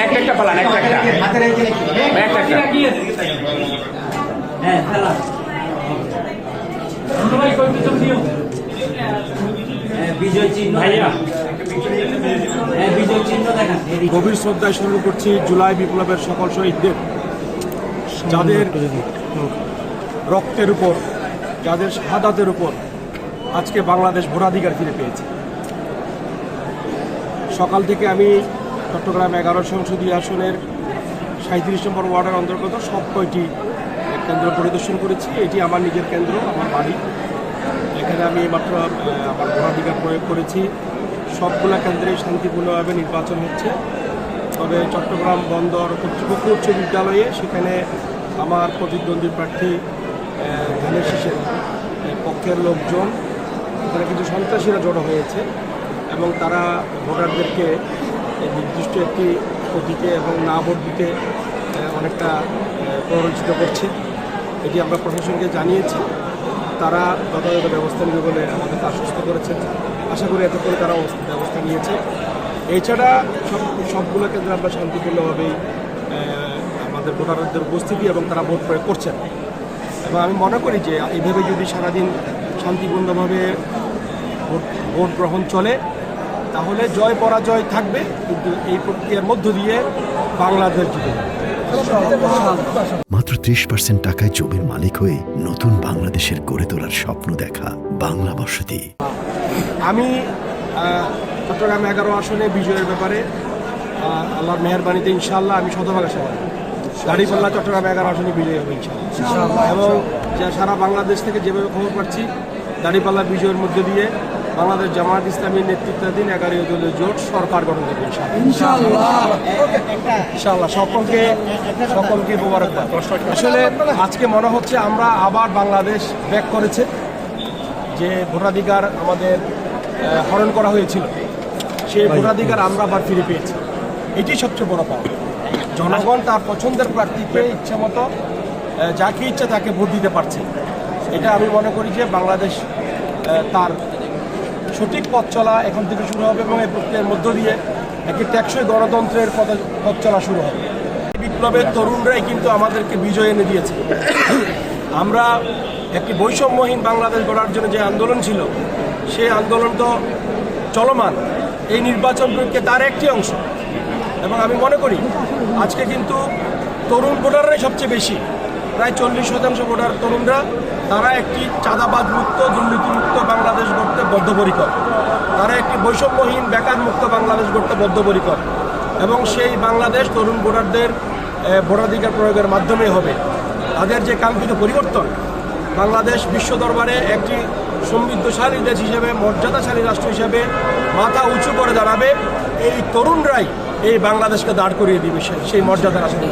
একটা পালান একটা বিজয় চিহ্ন দেখান। গভীর শ্রদ্ধায় শুরু করছি জুলাই বিপ্লবের সকল শহীদদের, যাদের রক্তের উপর, যাদের শাহাদাতের উপর আজকে বাংলাদেশ ভোটাধিকার ফিরে পেয়েছে। সকাল থেকে আমি চট্টগ্রাম 11 সংসদীয় আসনের 37 নম্বর ওয়ার্ডের অন্তর্গত সব কয়টি কেন্দ্র পরিদর্শন করেছি। এটি আমার নিজের কেন্দ্র, আমার বাড়ি। এখানে আমি মাত্র আমার ভোটাধিকার প্রয়োগ করেছি। সবগুলো কেন্দ্রে শান্তিপূর্ণভাবে নির্বাচন হচ্ছে। তবে চট্টগ্রাম বন্দর কর্তৃপক্ষ উচ্চ বিদ্যালয়ে সেখানে আমার প্রতিদ্বন্দ্বী প্রার্থী ধানের শীষের পক্ষের লোকজন, এখানে কিছু সন্ত্রাসীরা জড়ো হয়েছে এবং তারা ভোটারদেরকে নির্দিষ্ট একটি পদ্ধতিতে এবং না ভোট দিতে অনেকটা প্ররোচিত করছে। এটি আমরা প্রশাসনকে জানিয়েছি, তারা যথাযথ ব্যবস্থা নেবে বলে আমাদেরকে আশ্বস্ত করেছেন। আশা করি এত করে তারা ব্যবস্থা নিয়েছে। এছাড়া সবগুলো কেন্দ্রে আমরা শান্তিপূর্ণভাবেই আমাদের ভোটারদের উপস্থিতি এবং তারা ভোট প্রয়োগ করছেন। এবং আমি মনে করি যে এইভাবে যদি সারাদিন শান্তিপূর্ণভাবে ভোট গ্রহণ চলে তাহলে জয় পরাজয় থাকবে, কিন্তু এই প্রক্রিয়ার মধ্য দিয়ে বাংলাদেশ জিতে যাবে। মাত্র 30% টাকায় জমির মালিক হয়ে নতুন বাংলাদেশের গড়ে তোলার স্বপ্ন দেখা বাংলা বসতি। আমি চট্টগ্রাম 11 আসনে বিজয়ের ব্যাপারে আল্লাহর মেহেরবানিতে ইনশাআল্লাহ আমি শতভাগ আশাবাদী। দাঁড়িপাল্লা চট্টগ্রাম 11 আসনে বিজয় হবে ইনশাআল্লাহ। এবং সারা বাংলাদেশ থেকে যেভাবে খবর পাচ্ছি দাঁড়িপাল্লা বিজয়ের মধ্যে দিয়ে বাংলাদেশ জামায়াত ইসলামীর নেতৃত্বাধীন 11 দলীয় জোট সরকার গঠন করবে ইনশাআল্লাহ। সকলকে মোবারকবাদ। আসলে আজকে মনে হচ্ছে আমরা আবার বাংলাদেশ ব্যাক করেছে, যে ভোটাধিকার আমাদের হরণ করা হয়েছিল সেই ভোটাধিকার আমরা আবার ফিরে পেয়েছি। এটি সবচেয়ে বড় পাওয়া। জনগণ তার পছন্দের প্রার্থীকে ইচ্ছে মতো যাকে ইচ্ছা তাকে ভোট দিতে পারছে। এটা আমি মনে করি যে বাংলাদেশ তার সঠিক পথ চলা এখন থেকে শুরু হবে এবং এই প্রক্রিয়ার মধ্য দিয়ে একটি টেকসই গণতন্ত্রের পথ চলা শুরু হবে। বিপ্লবের তরুণরাই কিন্তু আমাদেরকে বিজয় এনে দিয়েছে। আমরা একটি বৈষম্যহীন বাংলাদেশ গড়ার জন্য যে আন্দোলন ছিল সেই আন্দোলন তো চলমান, এই নির্বাচন প্রক্রিয়া তার একটি অংশ। এবং আমি মনে করি আজকে কিন্তু তরুণ ভোটাররাই সবচেয়ে বেশি, প্রায় 40% ভোটার তরুণরা, তারা একটি চাঁদাবাজ মুক্ত দুর্নীতিমুক্ত বাংলাদেশ গড়তে বদ্ধপরিকর। তারা একটি বৈষম্যহীন বেকার মুক্ত বাংলাদেশ গড়তে বদ্ধপরিকর এবং সেই বাংলাদেশ তরুণ ভোটারদের ভোটাধিকার প্রয়োগের মাধ্যমে হবে। তাদের যে কাঙ্ক্ষিত পরিবর্তন, বাংলাদেশ বিশ্ব দরবারে একটি সমৃদ্ধশালী দেশ হিসেবে, মর্যাদাশালী রাষ্ট্র হিসেবে মাথা উঁচু করে দাঁড়াবে। এই তরুণরাই এই বাংলাদেশকে দাঁড় করিয়ে দিবে সেই মর্যাদার আসলে।